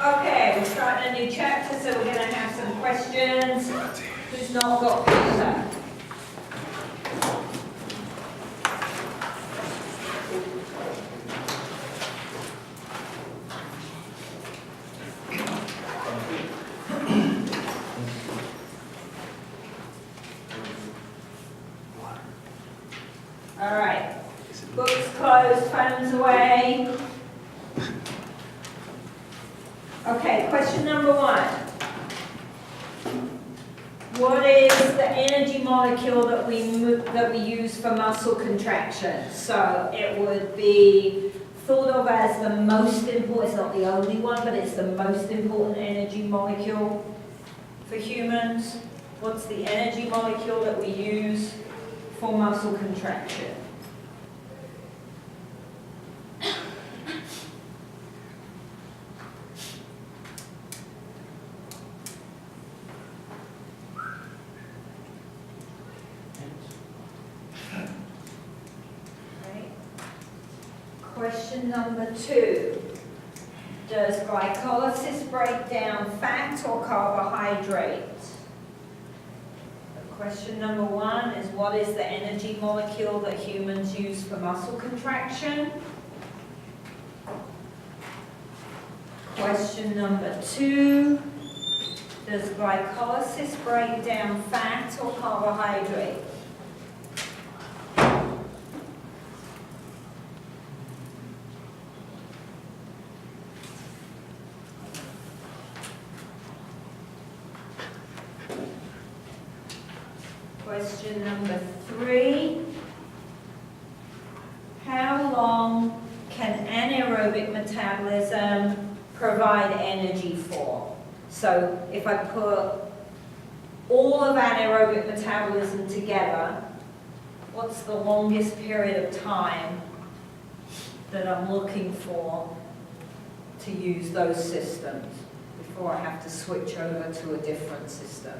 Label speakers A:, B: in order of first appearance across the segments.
A: Okay, we're starting a new chapter, so we're going to have some questions. Who's not got paper? All right. Books closed, phones away. Okay, question number 1. What is the energy molecule that we use for muscle contraction? So it would be thought of as the most important, it's not the only one, but it's the most important energy molecule for humans. What's the energy molecule that we use for muscle contraction? Question number 2. Does glycolysis break down fat or carbohydrate? Question number 1 is what is the energy molecule that humans use for muscle contraction? Question number 2. Does glycolysis break down fat or carbohydrate? Question number 3, how long can anaerobic metabolism provide energy for? So if I put all of anaerobic metabolism together, what's the longest period of time that I'm looking for to use those systems before I have to switch over to a different system?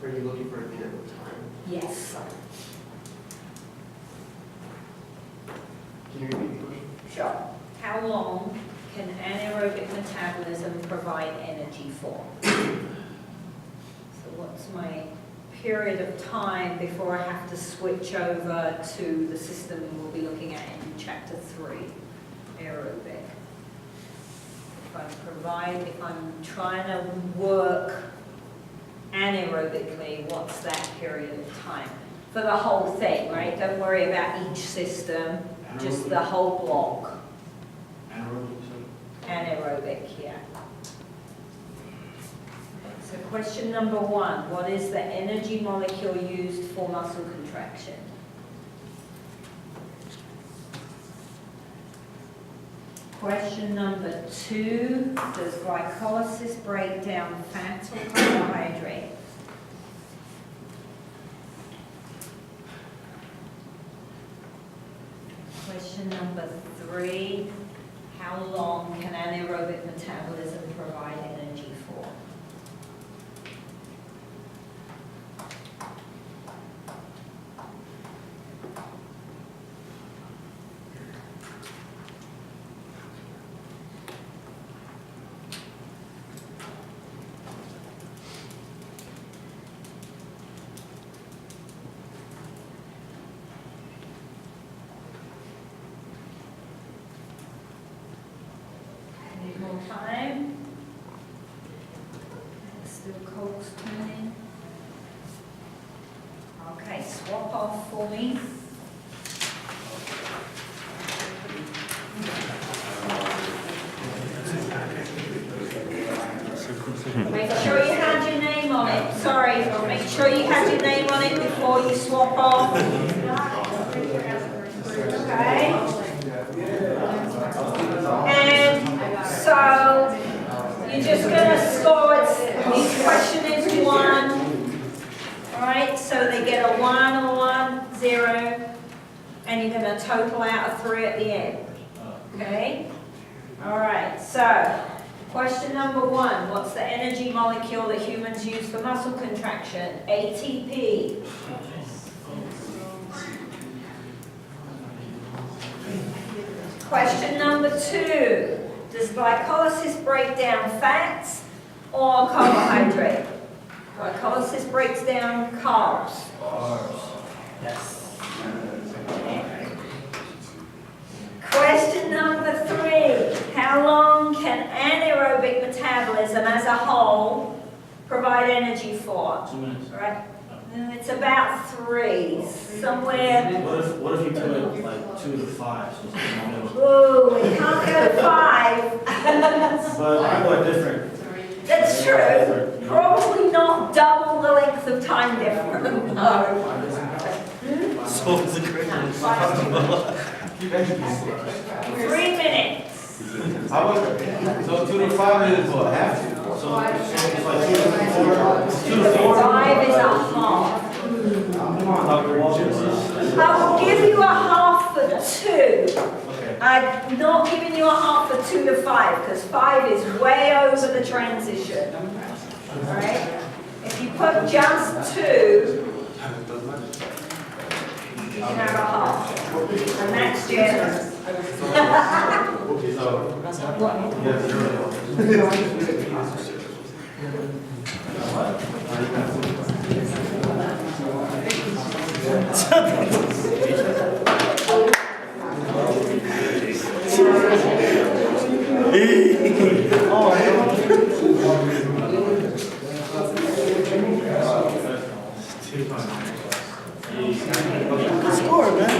B: Are you looking for a minute of time?
A: Yes.
B: Can you repeat the question?
A: Sure. How long can anaerobic metabolism provide energy for? So what's my period of time before I have to switch over to the system we'll be looking at in chapter 3, aerobic? If I'm trying to work anaerobically, what's that period of time? For the whole thing, right? Don't worry about each system, just the whole block. Anaerobic, yeah. So question number 1, what is the energy molecule used for muscle contraction? Question number 2, does glycolysis break down fat or carbohydrate? Question number 3, how long can anaerobic metabolism provide energy for? Need more time? Still cogs turning. Okay, swap off for me. Make sure you had your name on it. Sorry, make sure you had your name on it before you swap off. Okay? And so you're just going to score it. Each question is 1. Alright, so they get a 1 or 1, 0. And you're going to total out a 3 at the end. Okay? Alright, so question number 1. What's the energy molecule that humans use for muscle contraction? ATP. Question number 2. Does glycolysis break down fats or carbohydrate? Glycolysis breaks down carbs.
C: Yes.
A: Question number 3. How long can anaerobic metabolism as a whole provide energy for?
C: 2 minutes.
A: Right? It's about 3. Somewhere.
C: What if you put it like 2 to 5? So it's in the middle.
A: Ooh, it can't go to 5.
C: But people are different.
A: That's true. Probably not double the length of time difference. No.
C: So it's a great one.
A: 3 minutes.
D: How about, so 2 to 5 is what, half?
C: So it's like 2 to 4. 2 to 4.
A: 5 is a half.
C: Dr. Walters.
A: I will give you a half for 2.
C: Okay.
A: I'm not giving you a half for 2 to 5 because 5 is way over the transition. Alright? If you put just 2, you can have a half. And that's generous.
C: Score, man.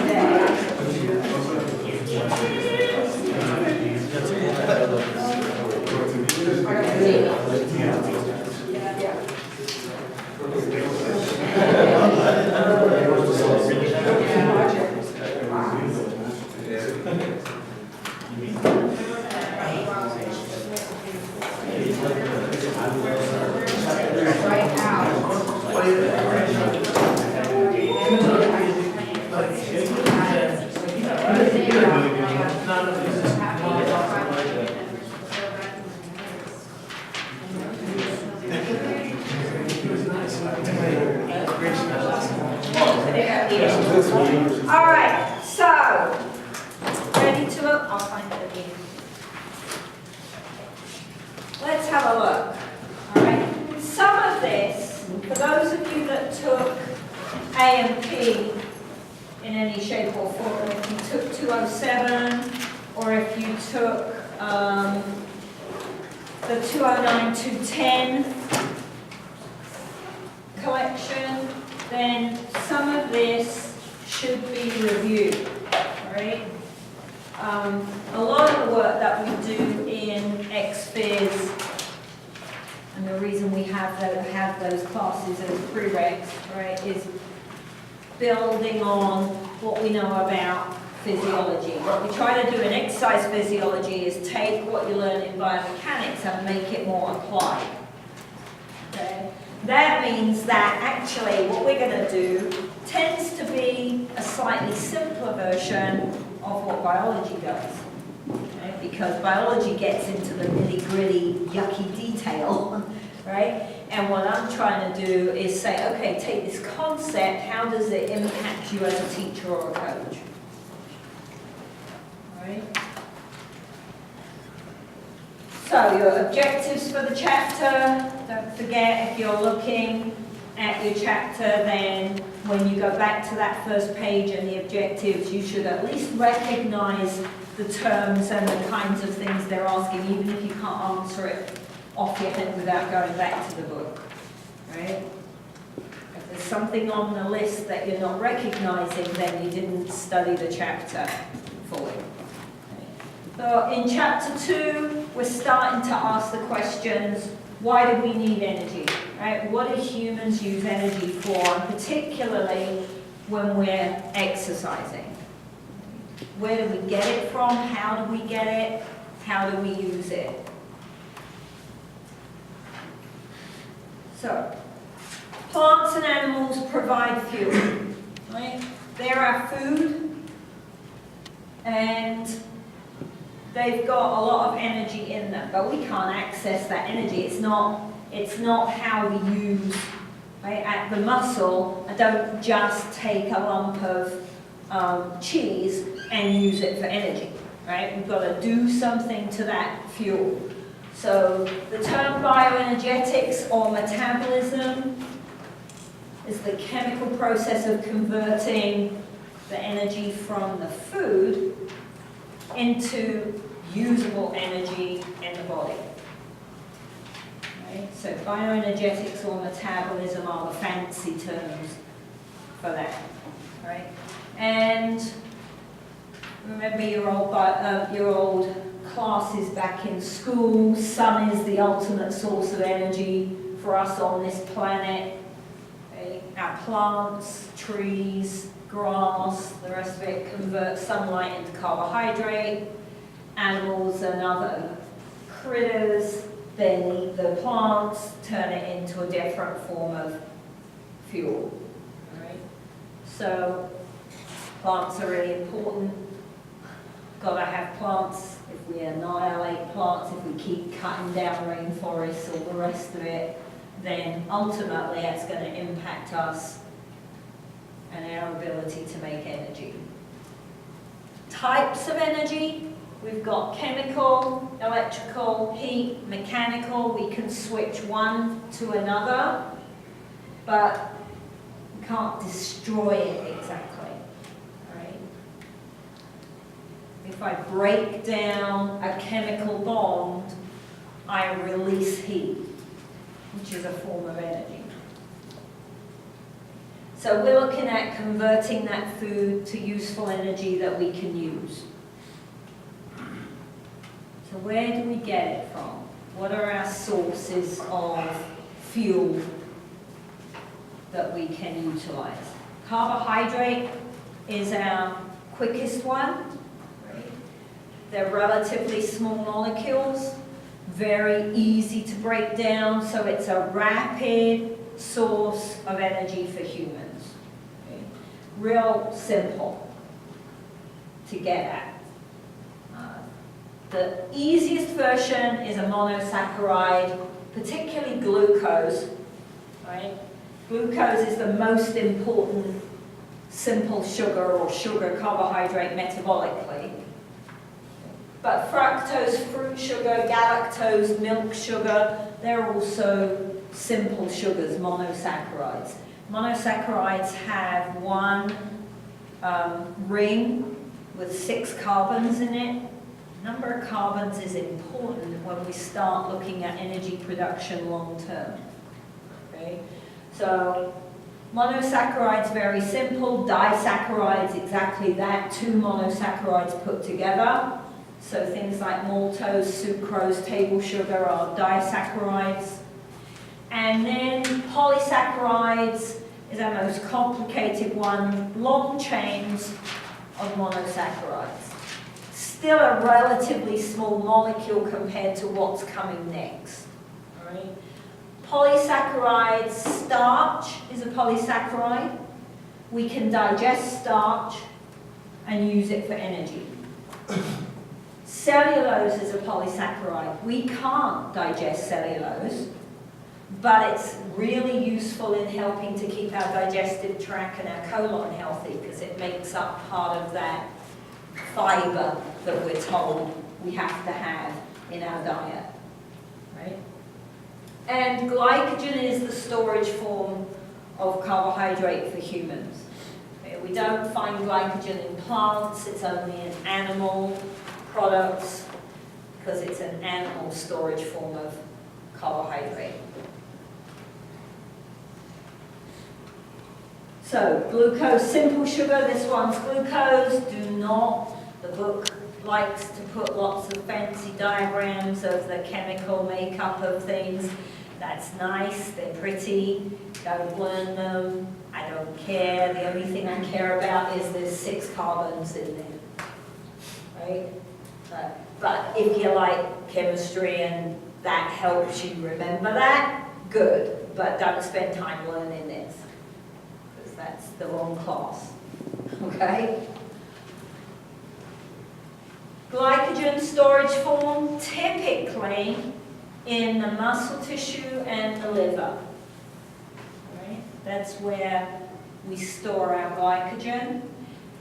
A: All right, so ready to look? I'll find it again. Let's have a look. All right, some of this, for those of you that took A&P in any shape or form, if you took 207 or if you took the 209, 210 collection, then some of this should be reviewed, right? A lot of the work that we do in XPhys, and the reason we have those classes as prereqs, right, is building on what we know about physiology. What we try to do in exercise physiology is take what you learn in biomechanics and make it more applied. Okay? That means that actually what we're going to do tends to be a slightly simpler version of what biology does. Okay? Because biology gets into the nitty-gritty, yucky detail, right? And what I'm trying to do is say, okay, take this concept, how does it impact you as a teacher or a coach? All right? So your objectives for the chapter, don't forget if you're looking at your chapter, then when you go back to that first page and the objectives, you should at least recognize the terms and the kinds of things they're asking, even if you can't answer it off your head without going back to the book, right? If there's something on the list that you're not recognizing, then you didn't study the chapter fully. So in chapter 2, we're starting to ask the questions, why do we need energy? Right? What do humans use energy for, and particularly when we're exercising? Where do we get it from? How do we get it? How do we use it? So, plants and animals provide fuel. Right? They're our food, and they've got a lot of energy in them, but we can't access that energy. It's not how we use, right? At the muscle, I don't just take a lump of cheese and use it for energy. right? We've got to do something to that fuel. So the term bioenergetics or metabolism is the chemical process of converting the energy from the food into usable energy in the body. Right? So bioenergetics or metabolism are the fancy terms for that. Right? And remember your old classes back in school. Sun is the ultimate source of energy for us on this planet. Okay? Our plants, trees, grass, the rest of it convert sunlight into carbohydrate. Animals and other critters then eat the plants, turn it into a different form of fuel. Right? So plants are really important. Got to have plants. If we annihilate plants, if we keep cutting down rainforests, all the rest of it, then ultimately it's going to impact us and our ability to make energy. Types of energy. We've got chemical, electrical, heat, mechanical. We can switch one to another, but we can't destroy it exactly. Right? If I break down a chemical bond, I release heat, which is a form of energy. So we're looking at converting that food to useful energy that we can use. So where do we get it from? What are our sources of fuel that we can utilize? Carbohydrate is our quickest one. Right? They're relatively small molecules, very easy to break down, so it's a rapid source of energy for humans. Okay? Real simple to get at. The easiest version is a monosaccharide, particularly glucose. Right? Glucose is the most important simple sugar or sugar carbohydrate metabolically. But fructose, fruit sugar, galactose, milk sugar, they're also simple sugars, monosaccharides. Monosaccharides have one ring with 6 carbons in it. Number of carbons is important when we start looking at energy production long term. Okay? So monosaccharides very simple, disaccharides exactly that, 2 monosaccharides put together. So things like maltose, sucrose, table sugar are disaccharides. And then polysaccharides is our most complicated one, long chains of monosaccharides. Still a relatively small molecule compared to what's coming next. All right? Polysaccharides, starch is a polysaccharide. We can digest starch and use it for energy. Cellulose is a polysaccharide. We can't digest cellulose, but it's really useful in helping to keep our digestive tract and our colon healthy because it makes up part of that fiber that we're told we have to have in our diet, right? And glycogen is the storage form of carbohydrate for humans. Okay, we don't find glycogen in plants, it's only in animal products because it's an animal storage form of carbohydrate. So, glucose, simple sugar, this one's glucose. Do not, the book likes to put lots of fancy diagrams of the chemical makeup of things. That's nice, they're pretty, don't learn them, I don't care. The only thing I care about is there's 6 carbons in there, right? But if you like chemistry and that helps you remember that, good. But don't spend time learning this. That's the wrong class, okay? Glycogen storage form, typically in the muscle tissue and the liver. Right? That's where we store our glycogen.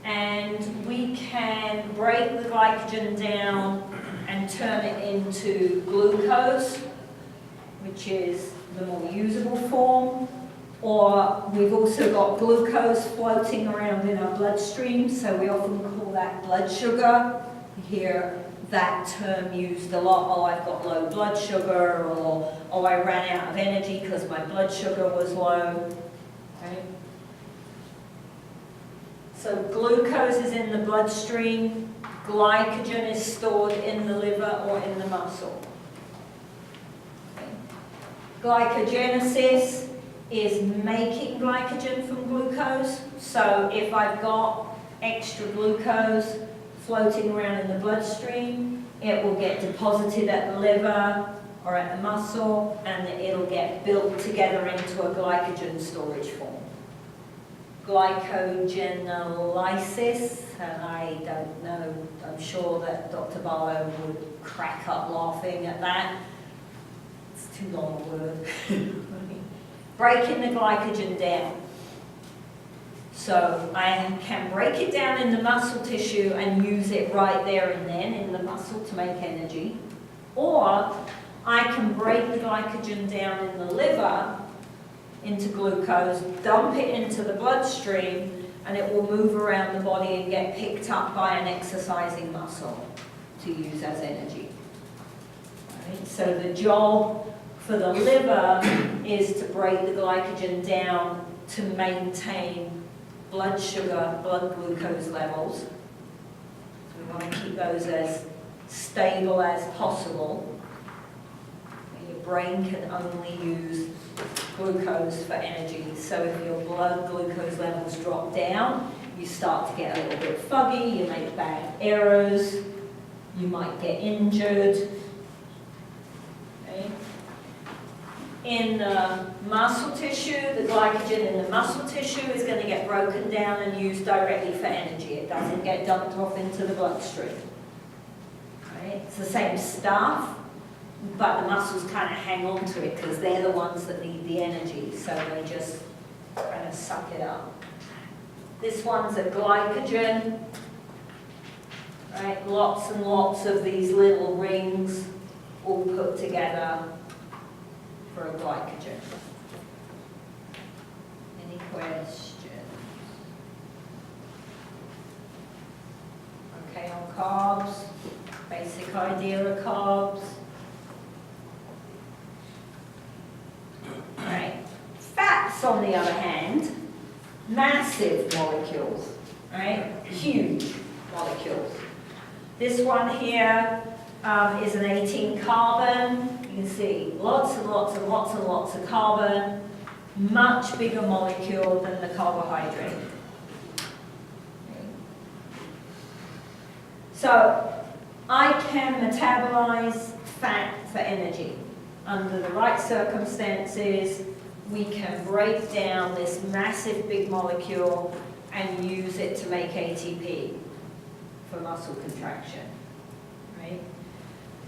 A: and we can break the glycogen down and turn it into glucose, which is the more usable form. Or we've also got glucose floating around in our bloodstream, so we often call that blood sugar. You hear that term used a lot. Oh, I've got low blood sugar, or oh, I ran out of energy because my blood sugar was low. Right? So glucose is in the bloodstream, glycogen is stored in the liver or in the muscle. Okay. Glycogenesis is making glycogen from glucose. So if I've got extra glucose floating around in the bloodstream, it will get deposited at the liver or at the muscle, and it'll get built together into a glycogen storage form. Glycogenolysis, and I don't know, I'm sure that Dr. Barlow would crack up laughing at that. It's too long a word. Breaking the glycogen down. So I can break it down in the muscle tissue and use it right there and then in the muscle to make energy. Or I can break the glycogen down in the liver into glucose, dump it into the bloodstream, and it will move around the body and get picked up by an exercising muscle to use as energy. Right? So the job for the liver is to break the glycogen down to maintain blood sugar, blood glucose levels. So we want to keep those as stable as possible. Your brain can only use glucose for energy. So if your blood glucose levels drop down, you start to get a little bit foggy, you make bad errors, you might get injured. Okay. In the muscle tissue, the glycogen in the muscle tissue is going to get broken down and used directly for energy. It doesn't get dumped off into the bloodstream. Right? It's the same stuff, but the muscles kind of hang on to it because they're the ones that need the energy, so they just kind of suck it up. This one's a glycogen, right? Lots and lots of these little rings all put together for a glycogen. Any questions? Okay, on carbs, basic idea of carbs. Right. Fats, on the other hand, massive molecules, right? Huge molecules. This one here is an 18 carbon. You can see lots and lots and lots and lots of carbon, much bigger molecule than the carbohydrate. So I can metabolize fat for energy. Under the right circumstances, we can break down this massive big molecule and use it to make ATP for muscle contraction, right?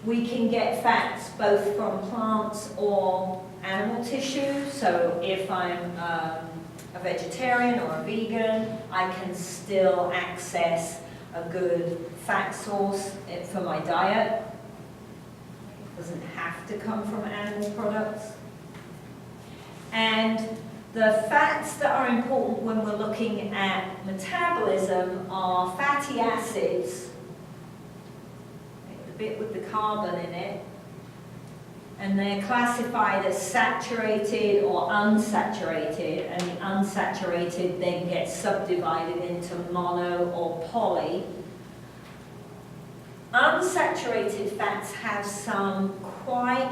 A: We can get fats both from plants or animal tissue. So if I'm a vegetarian or a vegan, I can still access a good fat source for my diet. It doesn't have to come from animal products. And the fats that are important when we're looking at metabolism are fatty acids, the bit with the carbon in it, and they're classified as saturated or unsaturated, and the unsaturated then gets subdivided into mono or poly. Unsaturated fats have some quite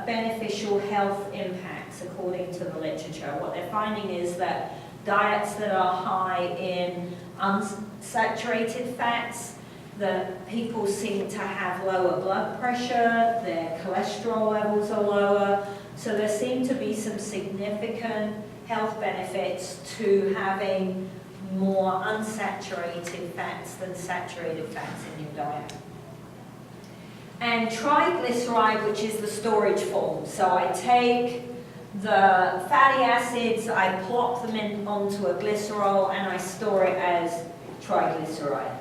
A: beneficial health impacts according to the literature. What they're finding is that diets that are high in unsaturated fats, that people seem to have lower blood pressure, their cholesterol levels are lower, so there seem to be some significant health benefits to having more unsaturated fats than saturated fats in your diet. And triglyceride, which is the storage form. So I take the fatty acids, I plop them in onto a glycerol, and I store it as triglyceride,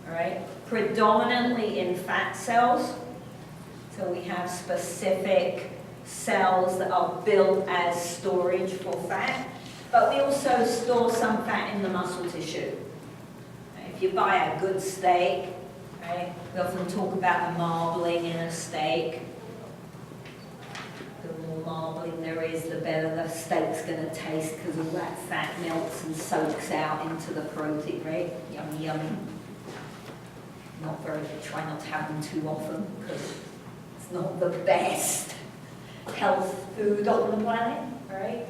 A: all right? Predominantly in fat cells, so we have specific cells that are built as storage for fat, but we also store some fat in the muscle tissue. If you buy a good steak, right, we often talk about the marbling in a steak. The more marbling there is, the better the steak's going to taste because all that fat melts and soaks out into the protein, right? Yummy, yummy. Not very good. Try not to have them too often because it's not the best health food on the planet, right?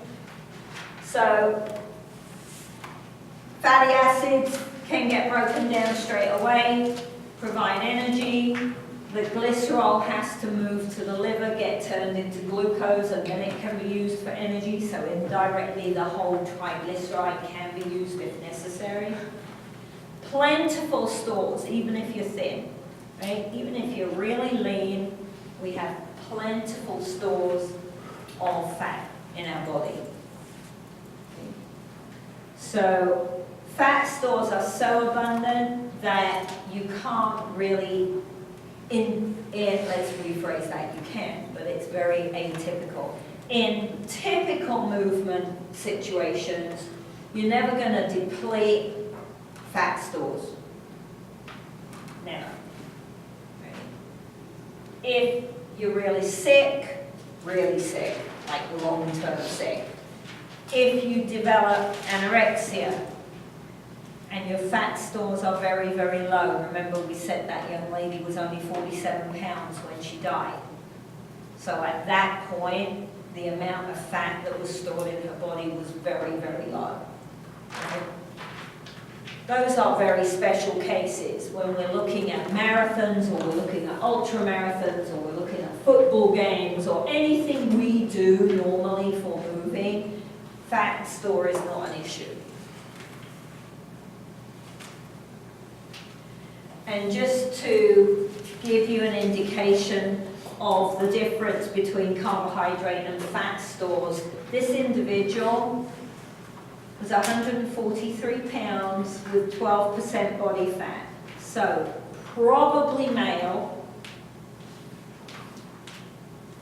A: So, fatty acids can get broken down straight away, provide energy. The glycerol has to move to the liver, get turned into glucose, and then it can be used for energy. So indirectly, the whole triglyceride can be used if necessary. Plentiful stores, even if you're thin, right? Even if you're really lean, we have plentiful stores of fat in our body. So fat stores are so abundant that you can't really, let's rephrase that, you can, but it's very atypical. In typical movement situations, you're never going to deplete fat stores. Never. Right? If you're really sick, like long-term sick, if you develop anorexia and your fat stores are very, very low, remember we said that young lady was only 47 pounds when she died. So at that point, the amount of fat that was stored in her body was very, very low. Right? Those are very special cases when we're looking at marathons or we're looking at ultra marathons or we're looking at football games or anything we do normally for moving, fat store is not an issue. And just to give you an indication of the difference between carbohydrate and fat stores, this individual was 143 pounds with 12% body fat. So probably male.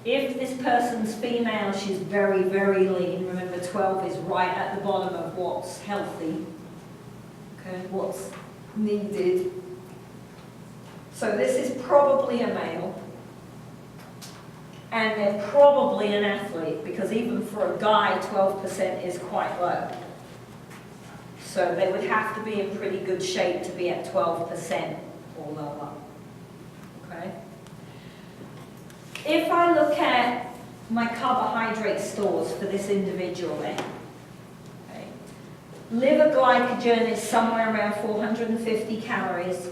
A: If this person's female, she's very, very lean. Remember, 12 is right at the bottom of what's healthy, okay, what's needed. So this is probably a male. And they're probably an athlete, because even for a guy, 12% is quite low. So they would have to be in pretty good shape to be at 12% or lower. Okay? If I look at my carbohydrate stores for this individual then, okay, liver glycogen is somewhere around 450 calories.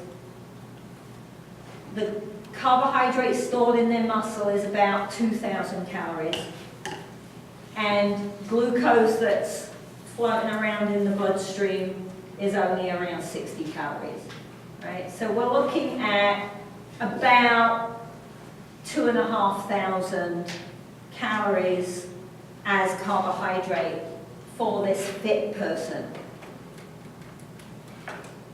A: The carbohydrate stored in their muscle is about 2,000 calories. And glucose that's floating around in the bloodstream is only around 60 calories. Right? So we're looking at about 2,500 calories as carbohydrate for this fit person.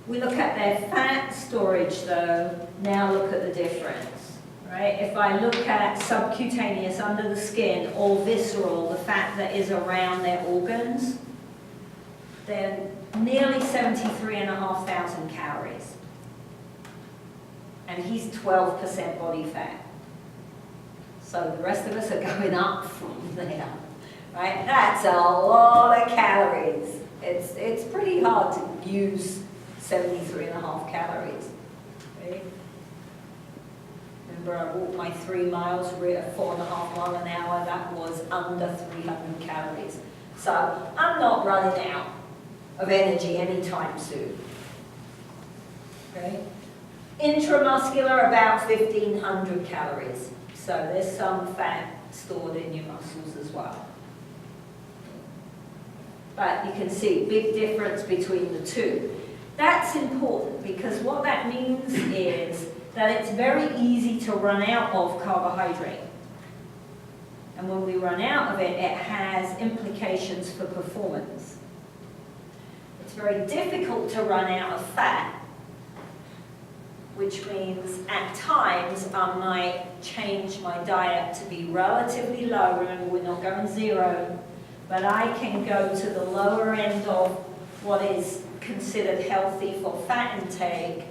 A: We look at their fat storage though, now look at the difference, right? If I look at subcutaneous under the skin or visceral, the fat that is around their organs, they're nearly 73,500 calories. And he's 12% body fat. So the rest of us are going up from there, right? That's a lot of calories. It's pretty hard to use 73.5 calories. Right? Remember, I walked my 3 miles, 4.5 miles an hour. That was under 300 calories. So I'm not running out of energy anytime soon. Okay? Intramuscular, about 1,500 calories. So there's some fat stored in your muscles as well. But you can see big difference between the two. That's important because what that means is that it's very easy to run out of carbohydrate. And when we run out of it, it has implications for performance. It's very difficult to run out of fat, which means at times I might change my diet to be relatively low. Remember, we're not going zero, but I can go to the lower end of what is considered healthy for fat intake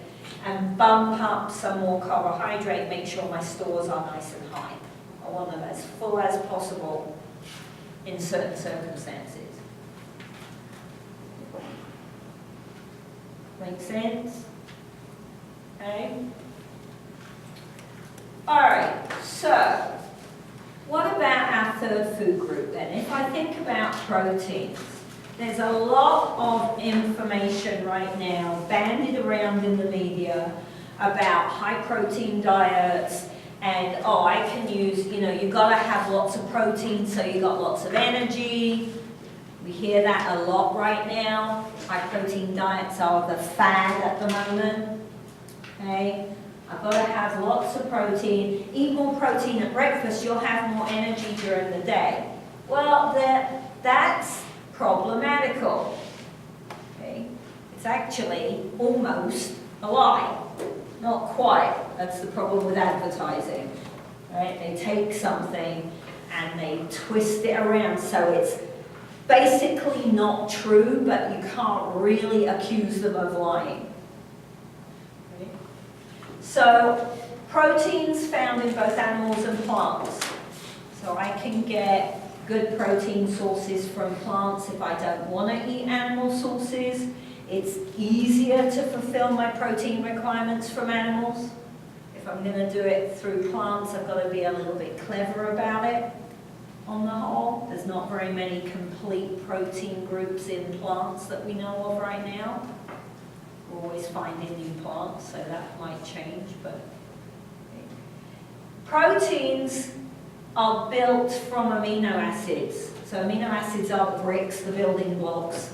A: and bump up some more carbohydrate, make sure my stores are nice and high. I want them as full as possible in certain circumstances. Make sense? Okay. All right, so what about our third food group then? If I think about proteins, there's a lot of information right now bandied around in the media about high protein diets and, oh, I can use, you've got to have lots of protein so you got lots of energy. We hear that a lot right now. High protein diets are the fad at the moment. Okay, I've got to have lots of protein. Eat more protein at breakfast, you'll have more energy during the day. Well, that's problematical. Okay, it's actually almost a lie. Not quite. That's the problem with advertising. Right? They take something and they twist it around so it's basically not true, but you can't really accuse them of lying. Okay. So, proteins found in both animals and plants. So I can get good protein sources from plants if I don't want to eat animal sources. It's easier to fulfill my protein requirements from animals. If I'm going to do it through plants, I've got to be a little bit clever about it. On the whole, there's not very many complete protein groups in plants that we know of right now. We're always finding new plants, so that might change, but okay. Proteins are built from amino acids. So amino acids are the bricks, the building blocks.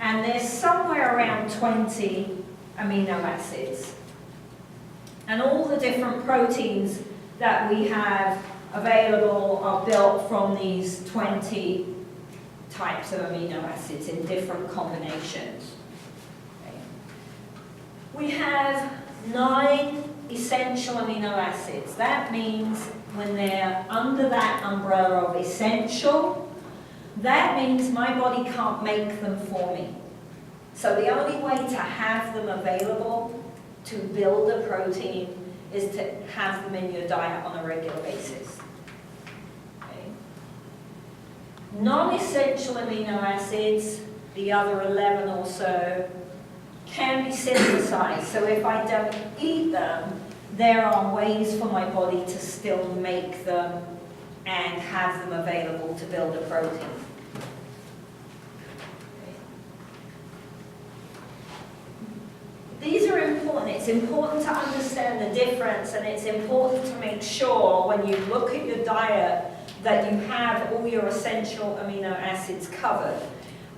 A: And there's somewhere around 20 amino acids. And all the different proteins that we have available are built from these 20 types of amino acids in different combinations. Okay. We have 9 essential amino acids. That means when they're under that umbrella of essential, that means my body can't make them for me. So the only way to have them available to build a protein is to have them in your diet on a regular basis. Okay. Non-essential amino acids, the other 11 or so, can be synthesized. So if I don't eat them, there are ways for my body to still make them and have them available to build a protein. These are important. It's important to understand the difference, and it's important to make sure when you look at your diet that you have all your essential amino acids covered.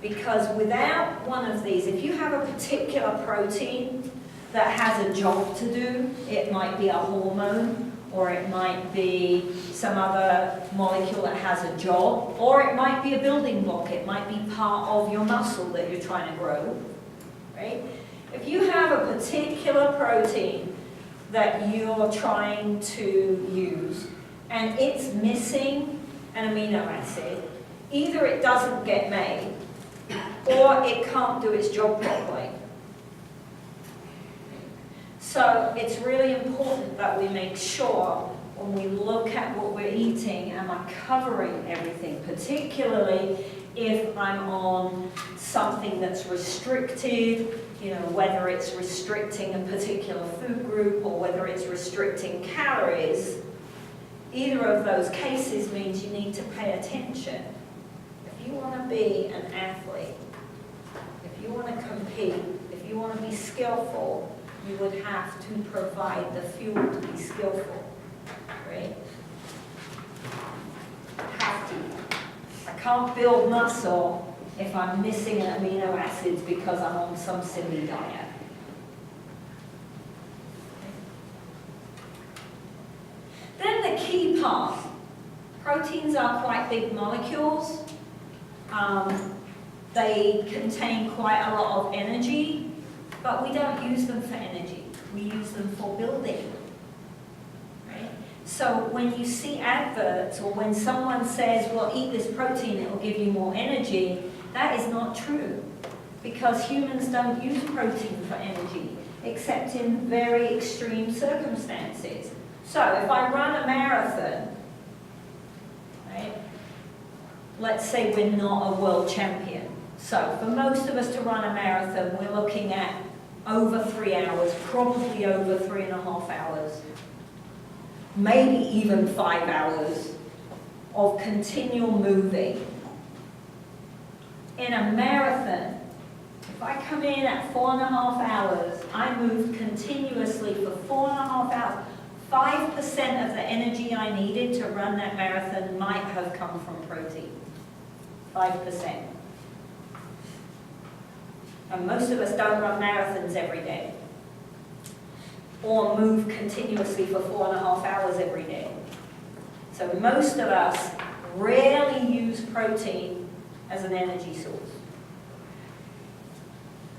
A: Because without one of these, if you have a particular protein that has a job to do, it might be a hormone, or it might be some other molecule that has a job, or it might be a building block. It might be part of your muscle that you're trying to grow, right? If you have a particular protein that you're trying to use and it's missing an amino acid, either it doesn't get made or it can't do its job properly. So it's really important that we make sure when we look at what we're eating, am I covering everything, particularly if I'm on something that's restricted, whether it's restricting a particular food group or whether it's restricting calories. Either of those cases means you need to pay attention. If you want to be an athlete, if you want to compete, if you want to be skillful, you would have to provide the fuel to be skillful, right? Have to. I can't build muscle if I'm missing amino acids because I'm on some silly diet. Then the key part. Proteins are quite big molecules. They contain quite a lot of energy, but we don't use them for energy. We use them for building. Right? So when you see adverts or when someone says, well, eat this protein, it will give you more energy, that is not true. Because humans don't use protein for energy, except in very extreme circumstances. So if I run a marathon, right, let's say we're not a world champion. So for most of us to run a marathon, we're looking at over 3 hours, probably over 3.5 hours, maybe even 5 hours of continual moving. In a marathon, if I come in at 4.5 hours, I move continuously for 4.5 hours. 5% of the energy I needed to run that marathon might have come from protein. 5%. And most of us don't run marathons every day or move continuously for 4.5 hours every day. So most of us rarely use protein as an energy source.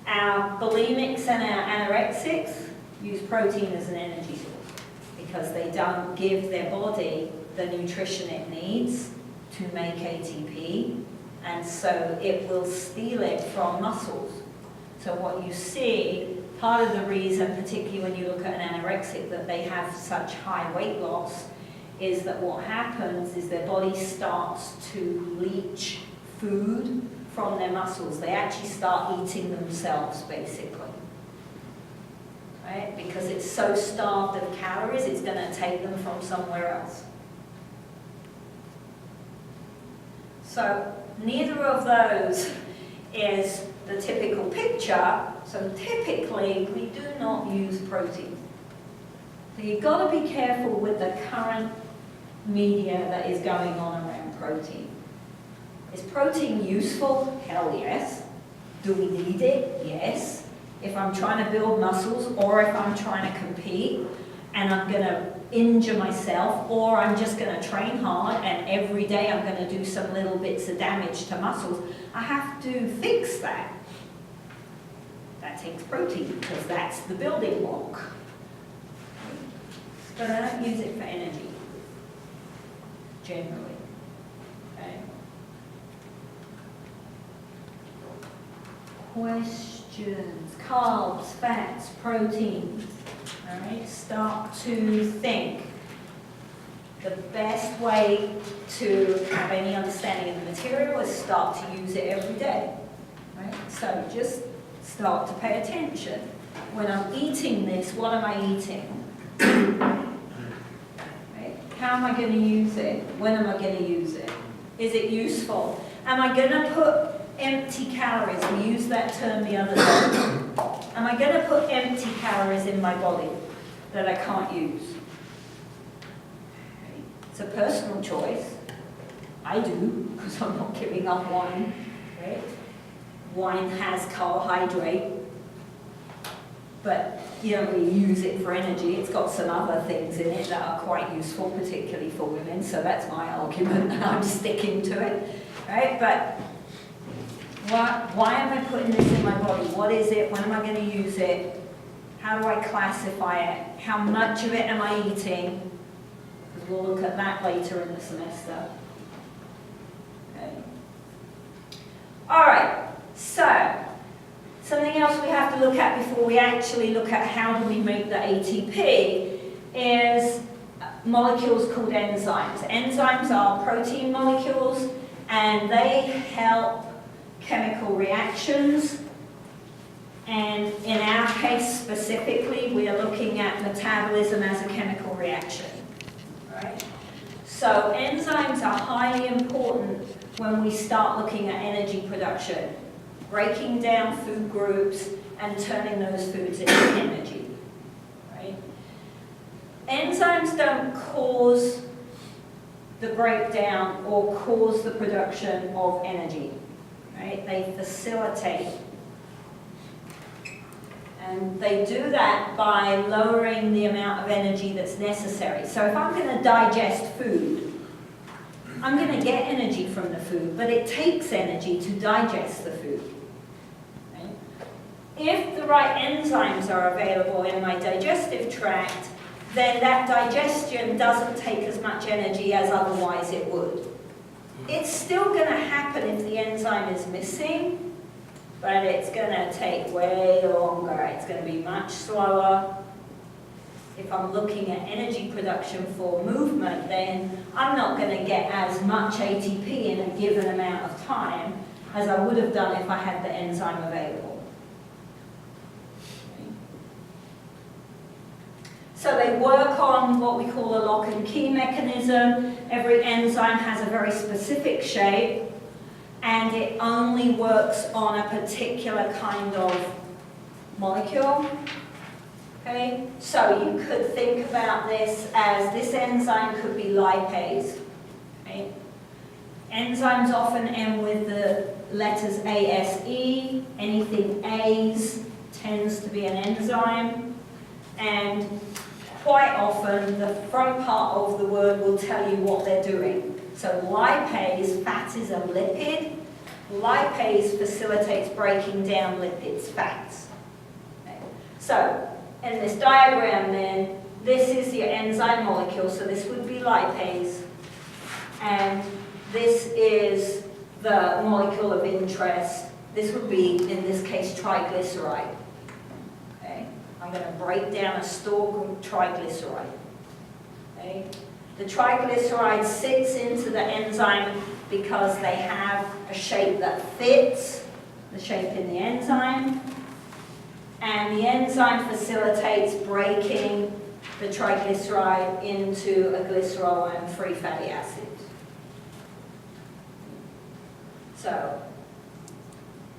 A: Our bulimics and our anorexics use protein as an energy source because they don't give their body the nutrition it needs to make ATP, and so it will steal it from muscles. So what you see, part of the reason, particularly when you look at an anorexic, that they have such high weight loss is that what happens is their body starts to leach food from their muscles. They actually start eating themselves, basically. Right? Because it's so starved of calories, it's going to take them from somewhere else. So neither of those is the typical picture. So typically, we do not use protein. So you've got to be careful with the current media that is going on around protein. Is protein useful? Hell yes. Do we need it? Yes. If I'm trying to build muscles, or if I'm trying to compete and I'm going to injure myself, or I'm just going to train hard and every day I'm going to do some little bits of damage to muscles, I have to fix that. That takes protein because that's the building block. But I don't use it for energy, generally. Okay. Questions, carbs, fats, protein. All right, start to think. The best way to have any understanding of the material is start to use it every day. Right? So just start to pay attention. When I'm eating this, what am I eating? Right? How am I going to use it? When am I going to use it? Is it useful? Am I going to put empty calories? We used that term the other day. Am I going to put empty calories in my body that I can't use? It's a personal choice. I do, because I'm not giving up wine. Right? Wine has carbohydrate, but you don't really use it for energy. It's got some other things in it that are quite useful, particularly for women, so that's my argument, and I'm sticking to it. Right? But why am I putting this in my body? What is it? When am I going to use it? How do I classify it? How much of it am I eating? Because we'll look at that later in the semester. Okay. All right. So, something else we have to look at before we actually look at how do we make the ATP is molecules called enzymes. Enzymes are protein molecules, and they help chemical reactions, and in our case specifically, we are looking at metabolism as a chemical reaction. Right? So enzymes are highly important when we start looking at energy production, breaking down food groups and turning those foods into energy. Right? Enzymes don't cause the breakdown or cause the production of energy. Right? They facilitate. And they do that by lowering the amount of energy that's necessary. So if I'm going to digest food, I'm going to get energy from the food, but it takes energy to digest the food. Right? If the right enzymes are available in my digestive tract, then that digestion doesn't take as much energy as otherwise it would. It's still going to happen if the enzyme is missing, but it's going to take way longer. It's going to be much slower. If I'm looking at energy production for movement, then I'm not going to get as much ATP in a given amount of time as I would have done if I had the enzyme available. So they work on what we call a lock and key mechanism. Every enzyme has a very specific shape, and it only works on a particular kind of molecule. Okay? So you could think about this as this enzyme could be lipase. Okay? Enzymes often end with the letters ASE. Anything A's tends to be an enzyme. And quite often, the front part of the word will tell you what they're doing. So lipase, fat is a lipid. Lipase facilitates breaking down lipids, fats. Okay. So in this diagram then, this is your enzyme molecule, so this would be lipase. And this is the molecule of interest. This would be, in this case, triglyceride. I'm going to break down a stalk of triglyceride. Okay? The triglyceride sits into the enzyme because they have a shape that fits the shape in the enzyme. And the enzyme facilitates breaking the triglyceride into a glycerol and free fatty acids. So,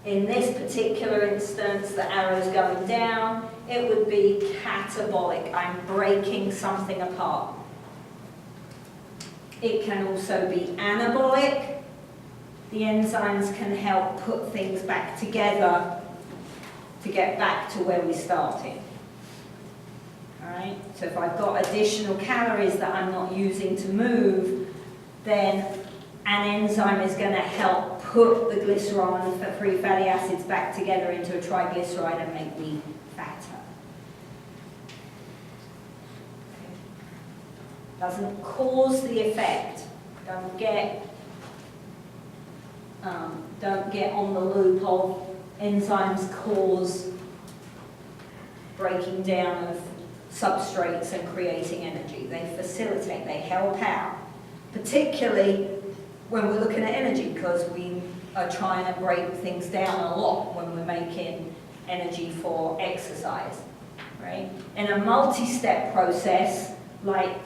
A: in this particular instance, the arrow's going down. It would be catabolic. I'm breaking something apart. It can also be anabolic. The enzymes can help put things back together to get back to where we started. All right? So if I've got additional calories that I'm not using to move, then an enzyme is going to help put the glycerol and the free fatty acids back together into a triglyceride and make me fatter. Doesn't cause the effect. Don't get on the loop of enzymes cause breaking down of substrates and creating energy. They facilitate, they help out, particularly when we're looking at energy, because we are trying to break things down a lot when we're making energy for exercise, right? In a multi-step process, like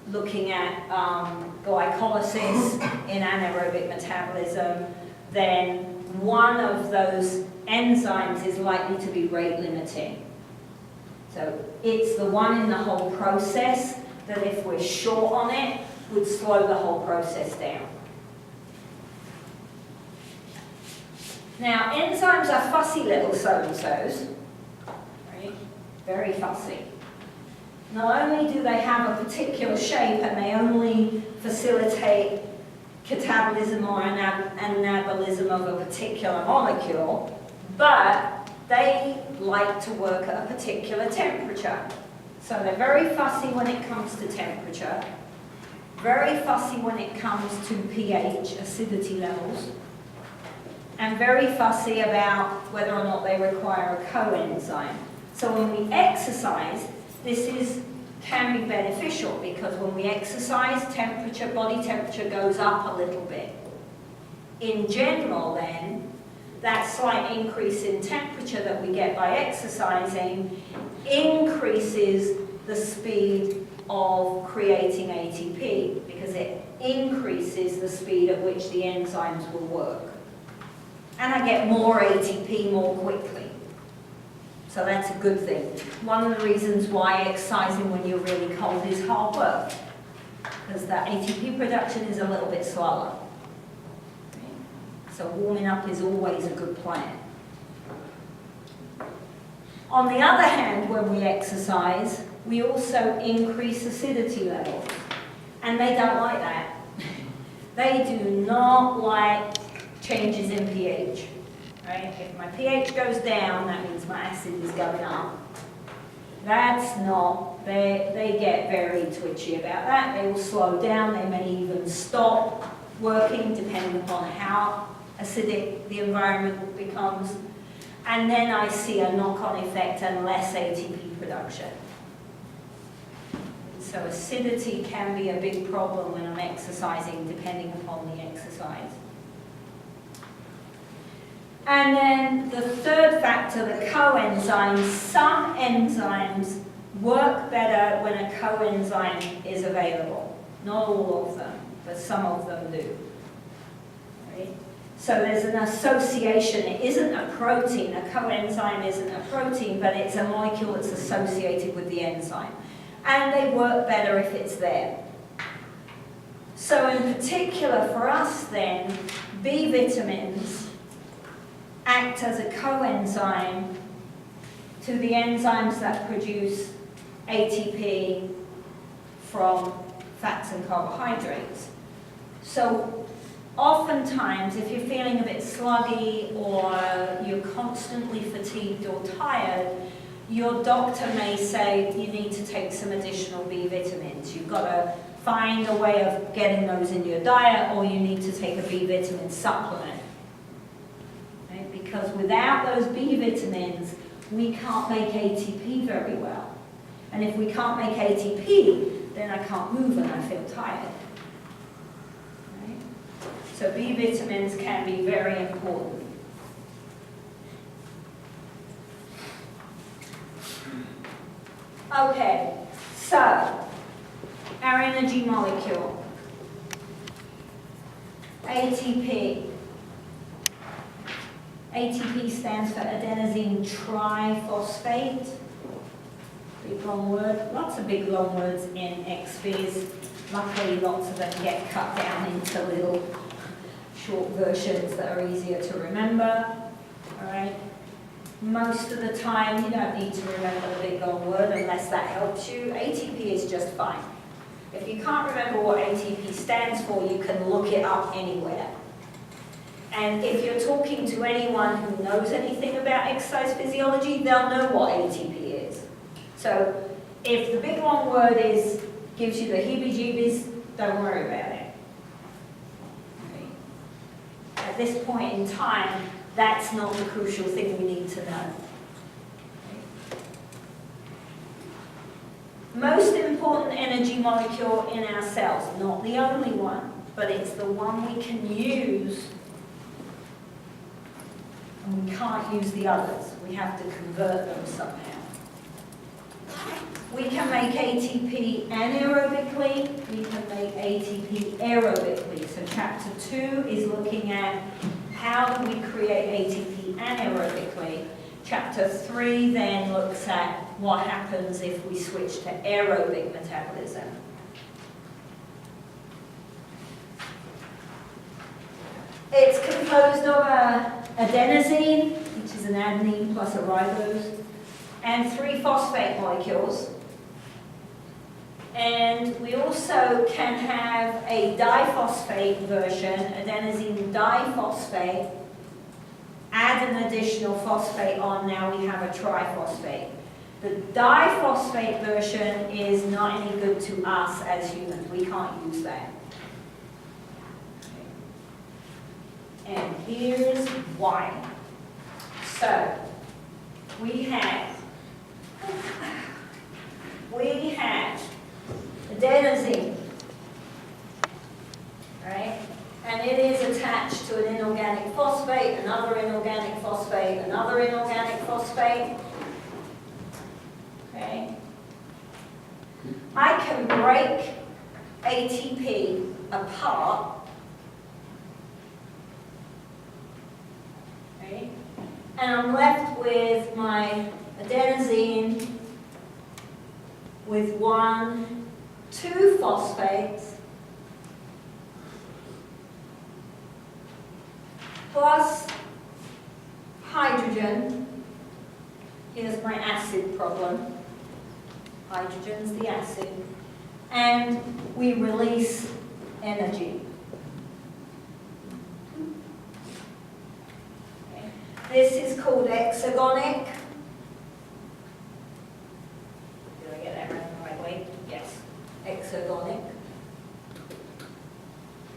A: looking at glycolysis in anaerobic metabolism, then one of those enzymes is likely to be rate limiting. So it's the one in the whole process that if we're short on it, would slow the whole process down. Now, enzymes are fussy little so-and-sos, right? Very fussy. Not only do they have a particular shape and they only facilitate catabolism or anabolism of a particular molecule, but they like to work at a particular temperature. So they're very fussy when it comes to temperature, very fussy when it comes to pH, acidity levels, and very fussy about whether or not they require a coenzyme. So when we exercise, this can be beneficial because when we exercise, body temperature goes up a little bit. In general then, that slight increase in temperature that we get by exercising increases the speed of creating ATP because it increases the speed at which the enzymes will work. And I get more ATP more quickly. So that's a good thing. One of the reasons why exercising when you're really cold is hard work, because the ATP production is a little bit slower. So warming up is always a good plan. On the other hand, when we exercise, we also increase acidity levels. And they don't like that. They do not like changes in pH, right? If my pH goes down, that means my acid is going up. That's not, they get very twitchy about that. They will slow down, they may even stop working depending upon how acidic the environment becomes. And then I see a knock-on effect and less ATP production. So acidity can be a big problem when I'm exercising, depending upon the exercise. And then the third factor, the coenzymes. Some enzymes work better when a coenzyme is available. Not all of them, but some of them do. Right? So there's an association. It isn't a protein. A coenzyme isn't a protein, but it's a molecule that's associated with the enzyme. And they work better if it's there. So in particular for us then, B vitamins act as a coenzyme to the enzymes that produce ATP from fats and carbohydrates. So oftentimes, if you're feeling a bit sluggy or you're constantly fatigued or tired, your doctor may say you need to take some additional B vitamins. You've got to find a way of getting those in your diet, or you need to take a B vitamin supplement. Right? Because without those B vitamins, we can't make ATP very well. And if we can't make ATP, then I can't move and I feel tired. Right? So B vitamins can be very important. Okay, so our energy molecule, ATP. ATP stands for adenosine triphosphate. Big long word, lots of big long words in XPhys. Luckily, lots of them get cut down into little short versions that are easier to remember. All right. Most of the time, you don't need to remember the big long word unless that helps you. ATP is just fine. If you can't remember what ATP stands for, you can look it up anywhere. And if you're talking to anyone who knows anything about exercise physiology, they'll know what ATP is. So if the big long word gives you the heebie-jeebies, don't worry about it. Okay. At this point in time, that's not the crucial thing we need to know. Most important energy molecule in our cells, not the only one, but it's the one we can use, and we can't use the others. We have to convert them somehow. We can make ATP anaerobically, we can make ATP aerobically. So chapter 2 is looking at how do we create ATP anaerobically. Chapter 3 then looks at what happens if we switch to aerobic metabolism. It's composed of adenosine, which is an adenine plus a ribose, and 3 phosphate molecules. And we also can have a diphosphate version, adenosine diphosphate, add an additional phosphate on, now we have a triphosphate. The diphosphate version is not any good to us as humans. We can't use that. And here's why. So, we have adenosine, right? And it is attached to an inorganic phosphate, another inorganic phosphate, another inorganic phosphate. Okay? I can break ATP apart. Okay? And I'm left with my adenosine with 2 phosphates plus hydrogen. Here's my acid problem. Hydrogen's the acid. and we release energy. Okay. This is called exergonic. Did I get that around the right way? Yes. Exergonic.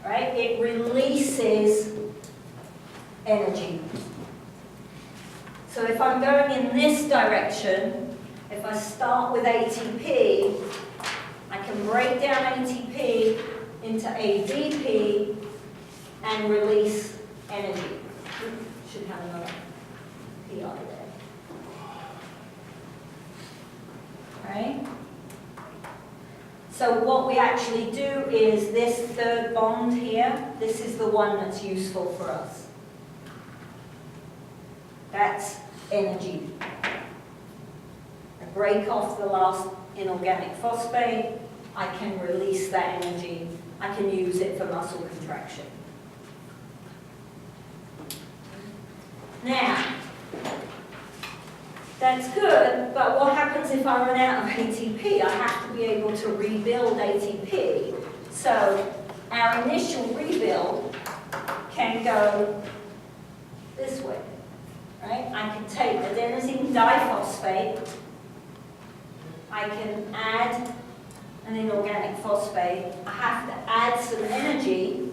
A: Right? It releases energy. So if I'm going in this direction, if I start with ATP, I can break down ATP into ADP and release energy. Should have another PI there. Right? So what we actually do is this third bond here, this is the one that's useful for us. That's energy. I break off the last inorganic phosphate, I can release that energy, I can use it for muscle contraction. Now, that's good, but what happens if I run out of ATP? I have to be able to rebuild ATP. So our initial rebuild can go this way, right? I can take adenosine diphosphate, I can add an inorganic phosphate, I have to add some energy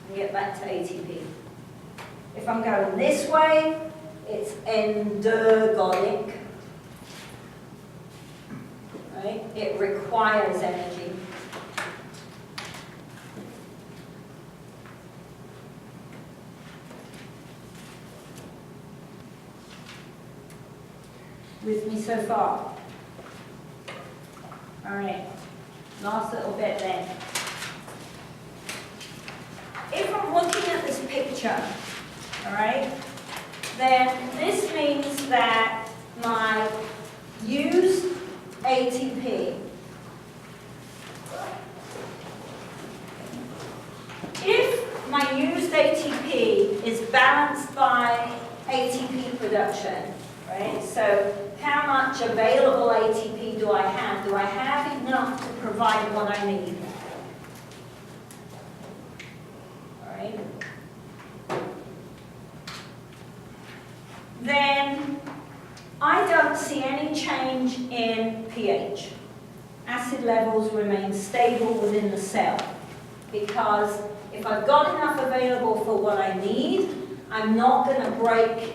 A: and get back to ATP. If I'm going this way, it's endergonic, right? It requires energy. With me so far? All right, last little bit then. If I'm looking at this picture, all right, then this means that my used ATP, if my used ATP is balanced by ATP production, right, so how much available ATP do I have? Do I have enough to provide what I need? All right. Then I don't see any change in pH. Acid levels remain stable within the cell because if I've got enough available for what I need, I'm not going to break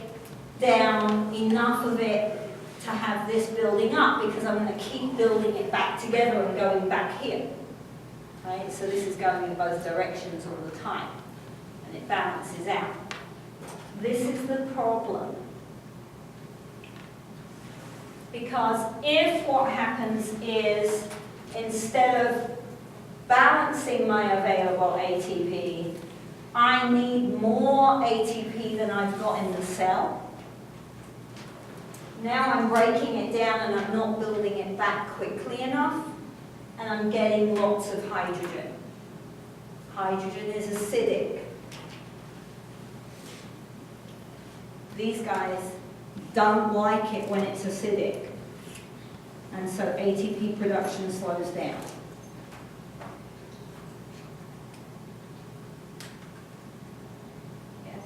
A: down enough of it to have this building up because I'm going to keep building it back together and going back here. Right? So this is going in both directions all the time and it balances out. This is the problem. Because if what happens is, instead of balancing my available ATP, I need more ATP than I've got in the cell. Now I'm breaking it down and I'm not building it back quickly enough, and I'm getting lots of hydrogen. Hydrogen is acidic. These guys don't like it when it's acidic, and so ATP production slows down. Yes?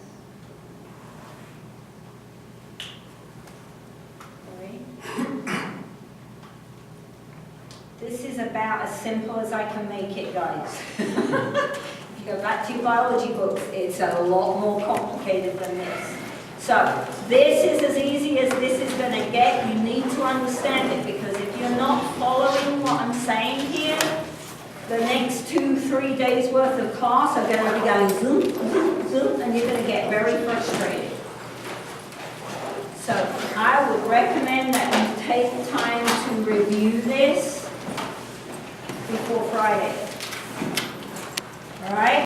A: This is about as simple as I can make it, guys. If you go back to your biology books, it's a lot more complicated than this. So, this is as easy as this is going to get. You need to understand it, because if you're not following what I'm saying here, the next 2-3 days worth of class are going to be going zoom, zoom, zoom, and you're going to get very frustrated. So, I would recommend that you take time to review this before Friday. All right?